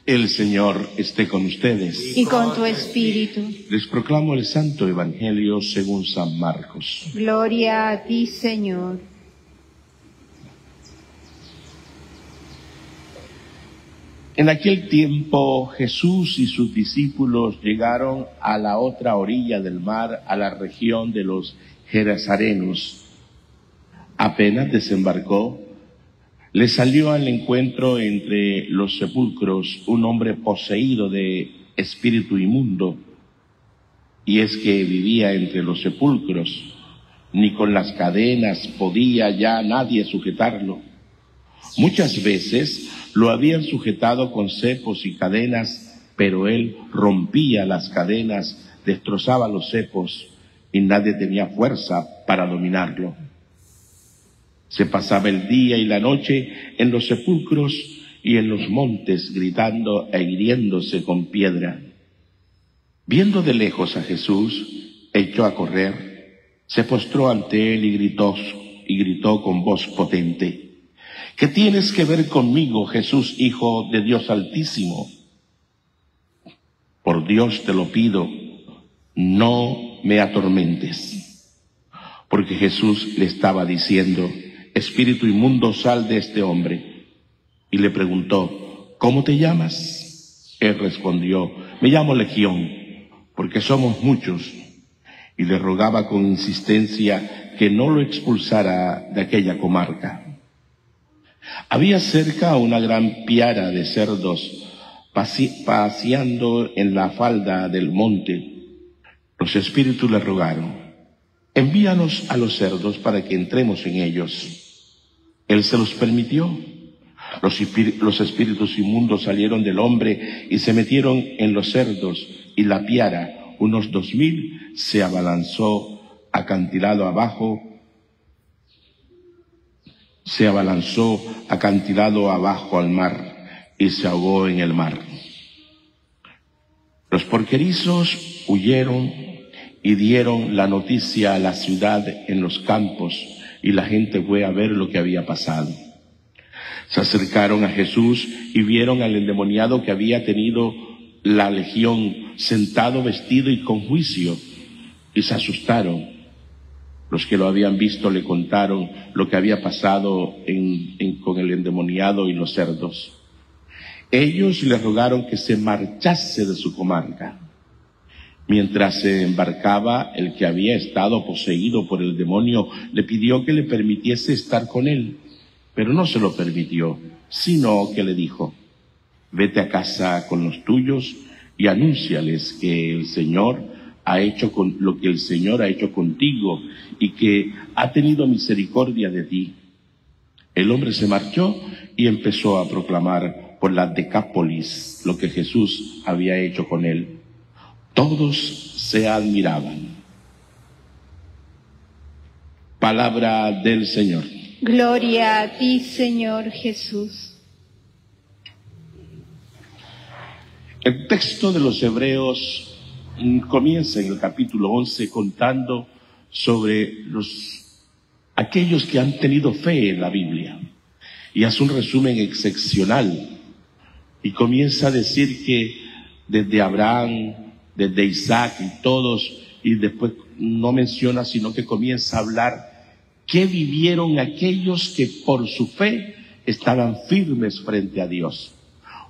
El Señor esté con ustedes. Y con tu espíritu. Les proclamo el Santo Evangelio según San Marcos. Gloria a ti, Señor. En aquel tiempo Jesús y sus discípulos llegaron a la otra orilla del mar, a la región de los Gerasarenos. Apenas desembarcó, le salió al encuentro entre los sepulcros un hombre poseído de espíritu inmundo, y es que vivía entre los sepulcros. Ni con las cadenas podía ya nadie sujetarlo. Muchas veces lo habían sujetado con cepos y cadenas, pero él rompía las cadenas, destrozaba los cepos, y nadie tenía fuerza para dominarlo. Se pasaba el día y la noche en los sepulcros y en los montes, gritando e hiriéndose con piedra. Viendo de lejos a Jesús, echó a correr, se postró ante él y gritó con voz potente: ¿Qué tienes que ver conmigo, Jesús, Hijo de Dios Altísimo? Por Dios te lo pido, no me atormentes. Porque Jesús le estaba diciendo: espíritu inmundo, sal de este hombre. Y le preguntó: ¿cómo te llamas? Él respondió: me llamo Legión, porque somos muchos. Y le rogaba con insistencia que no lo expulsara de aquella comarca. Había cerca una gran piara de cerdos paseando en la falda del monte. Los espíritus le rogaron: envíanos a los cerdos para que entremos en ellos. Él se los permitió. Los espíritus inmundos salieron del hombre y se metieron en los cerdos, y la piara, unos 2000, se abalanzó acantilado abajo al mar y se ahogó en el mar. Los porquerizos huyeron y dieron la noticia a la ciudad en los campos, y la gente fue a ver lo que había pasado. Se acercaron a Jesús y vieron al endemoniado que había tenido la legión, sentado, vestido y con juicio, y se asustaron. Los que lo habían visto le contaron lo que había pasado con el endemoniado y los cerdos. Ellos le rogaron que se marchase de su comarca. Mientras se embarcaba, el que había estado poseído por el demonio le pidió que le permitiese estar con él, pero no se lo permitió, sino que le dijo: vete a casa con los tuyos y anúnciales que el Señor ha hecho lo que el Señor ha hecho contigo y que ha tenido misericordia de ti. El hombre se marchó y empezó a proclamar por la Decápolis lo que Jesús había hecho con él. Todos se admiraban. Palabra del Señor. Gloria a ti, Señor Jesús. El texto de los Hebreos comienza en el capítulo 11 contando sobre aquellos que han tenido fe en la Biblia, y hace un resumen excepcional y comienza a decir que desde Abraham, desde Isaac y todos, y después no menciona, sino que comienza a hablar que vivieron aquellos que por su fe estaban firmes frente a Dios.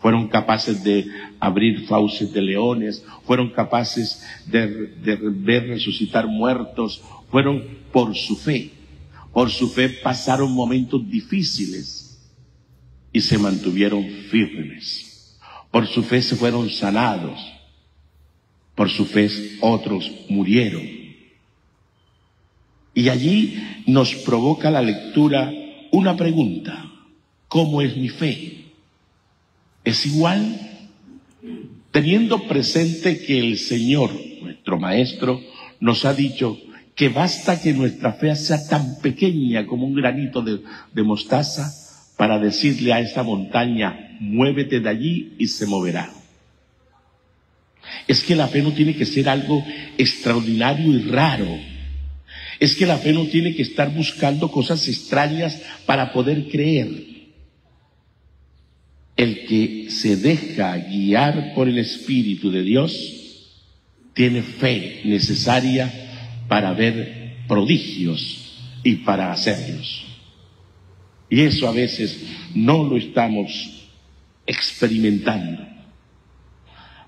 Fueron capaces de abrir fauces de leones, fueron capaces de ver resucitar muertos, fueron por su fe. Por su fe pasaron momentos difíciles y se mantuvieron firmes. Por su fe se fueron sanados. Por su fe otros murieron. Y allí nos provoca la lectura una pregunta: ¿cómo es mi fe? ¿Es igual? Teniendo presente que el Señor, nuestro Maestro, nos ha dicho que basta que nuestra fe sea tan pequeña como un granito de mostaza para decirle a esa montaña: muévete de allí, y se moverá. Es que la fe no tiene que ser algo extraordinario y raro. Es que la fe no tiene que estar buscando cosas extrañas para poder creer. el que se deja guiar por el Espíritu de Dios tiene fe necesaria para ver prodigios y para hacerlos. Y eso a veces no lo estamos experimentando.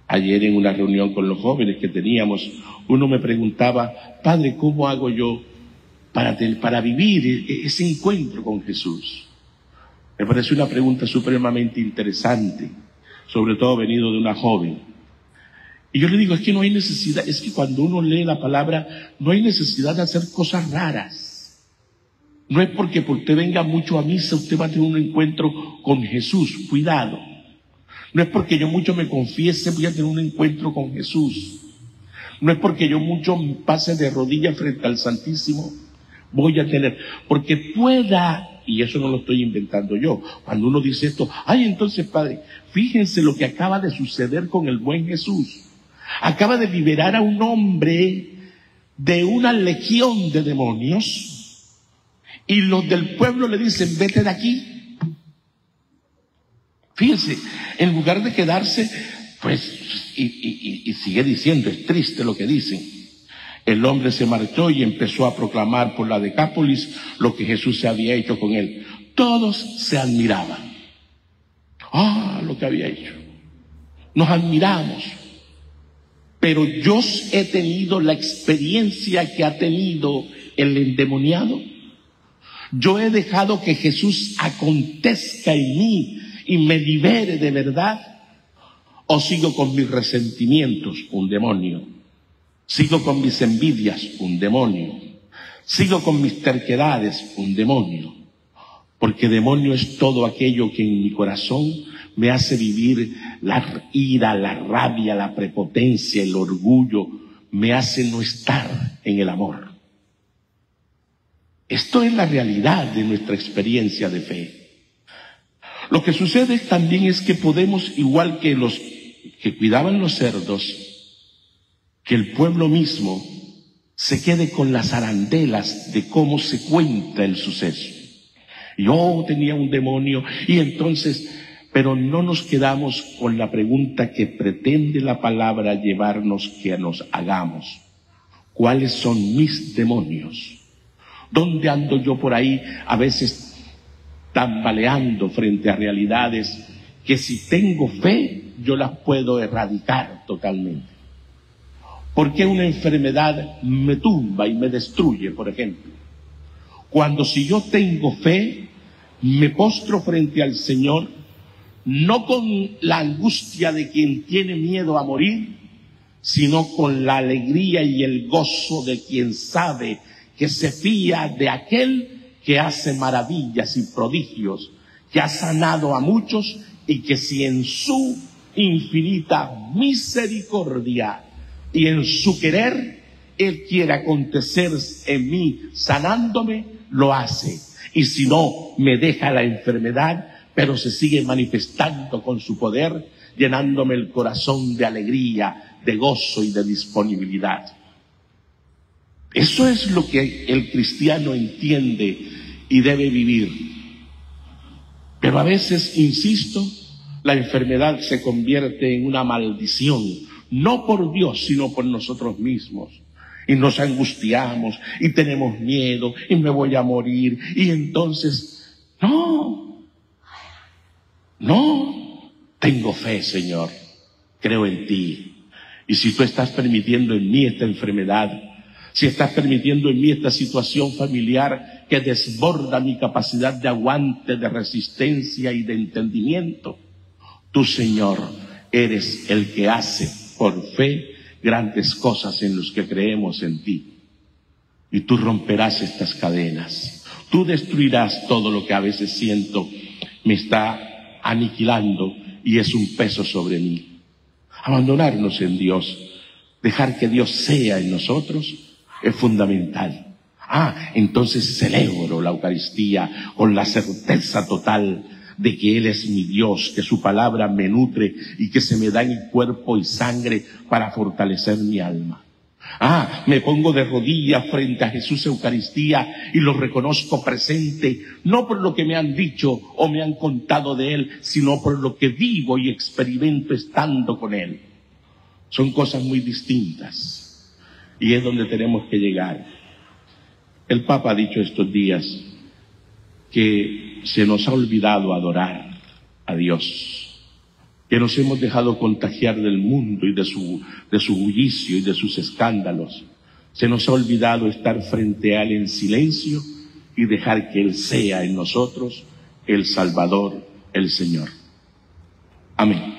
Ayer en una reunión con los jóvenes que teníamos, uno me preguntaba: Padre, ¿cómo hago yo para vivir ese encuentro con Jesús? Me parece una pregunta supremamente interesante, sobre todo venido de una joven. Y yo le digo, es que no hay necesidad, es que cuando uno lee la palabra, no hay necesidad de hacer cosas raras. No es porque usted venga mucho a misa, usted va a tener un encuentro con Jesús. Cuidado. No es porque yo mucho me confiese, voy a tener un encuentro con Jesús. No es porque yo mucho pase de rodillas frente al Santísimo, voy a tener. Porque pueda, y eso no lo estoy inventando yo, cuando uno dice esto, ay, entonces, Padre, fíjense lo que acaba de suceder con el buen Jesús. Acaba de liberar a un hombre de una legión de demonios, y los del pueblo le dicen, vete de aquí. Fíjense, en lugar de quedarse, pues, y sigue diciendo, es triste lo que dicen. El hombre se marchó y empezó a proclamar por la Decápolis lo que Jesús se había hecho con él. Todos se admiraban. Lo que había hecho. Nos admiramos. Pero yo he tenido la experiencia que ha tenido el endemoniado. Yo he dejado que Jesús acontezca en mí y me libere de verdad, o sigo con mis resentimientos, un demonio. Sigo con mis envidias, un demonio. Sigo con mis terquedades, un demonio. Porque demonio es todo aquello que en mi corazón me hace vivir la ira, la rabia, la prepotencia, el orgullo, me hace no estar en el amor. Esto es la realidad de nuestra experiencia de fe. Lo que sucede también es que podemos, igual que los que cuidaban los cerdos, que el pueblo mismo se quede con las arandelas de cómo se cuenta el suceso. Yo tenía un demonio y entonces, pero no nos quedamos con la pregunta que pretende la palabra llevarnos que nos hagamos. ¿Cuáles son mis demonios? ¿Dónde ando yo por ahí a veces tambaleando frente a realidades que si tengo fe yo las puedo erradicar totalmente? ¿Por qué una enfermedad me tumba y me destruye, por ejemplo? Cuando si yo tengo fe, me postro frente al Señor, no con la angustia de quien tiene miedo a morir, sino con la alegría y el gozo de quien sabe que se fía de aquel que hace maravillas y prodigios, que ha sanado a muchos y que si en su infinita misericordia y en su querer, Él quiere acontecer en mí sanándome, lo hace. Y si no, me deja la enfermedad, pero se sigue manifestando con su poder, llenándome el corazón de alegría, de gozo y de disponibilidad. Eso es lo que el cristiano entiende y debe vivir. Pero a veces, insisto, la enfermedad se convierte en una maldición, no por Dios, sino por nosotros mismos. Y nos angustiamos y tenemos miedo y me voy a morir. Y entonces, no, tengo fe, Señor, creo en ti. Y si tú estás permitiendo en mí esta enfermedad, si estás permitiendo en mí esta situación familiar que desborda mi capacidad de aguante, de resistencia y de entendimiento, tú, Señor, eres el que hace por fe grandes cosas en los que creemos en ti. Y tú romperás estas cadenas. Tú destruirás todo lo que a veces siento me está aniquilando y es un peso sobre mí. Abandonarnos en Dios, dejar que Dios sea en nosotros, es fundamental. Entonces celebro la Eucaristía con la certeza total de que Él es mi Dios, que su palabra me nutre y que se me da en cuerpo y sangre para fortalecer mi alma. Me pongo de rodillas frente a Jesús Eucaristía y lo reconozco presente, no por lo que me han dicho o me han contado de Él, sino por lo que vivo y experimento estando con Él. Son cosas muy distintas y es donde tenemos que llegar. El Papa ha dicho estos días que se nos ha olvidado adorar a Dios, que nos hemos dejado contagiar del mundo y de su bullicio y de sus escándalos. Se nos ha olvidado estar frente a Él en silencio y dejar que Él sea en nosotros el Salvador, el Señor. Amén.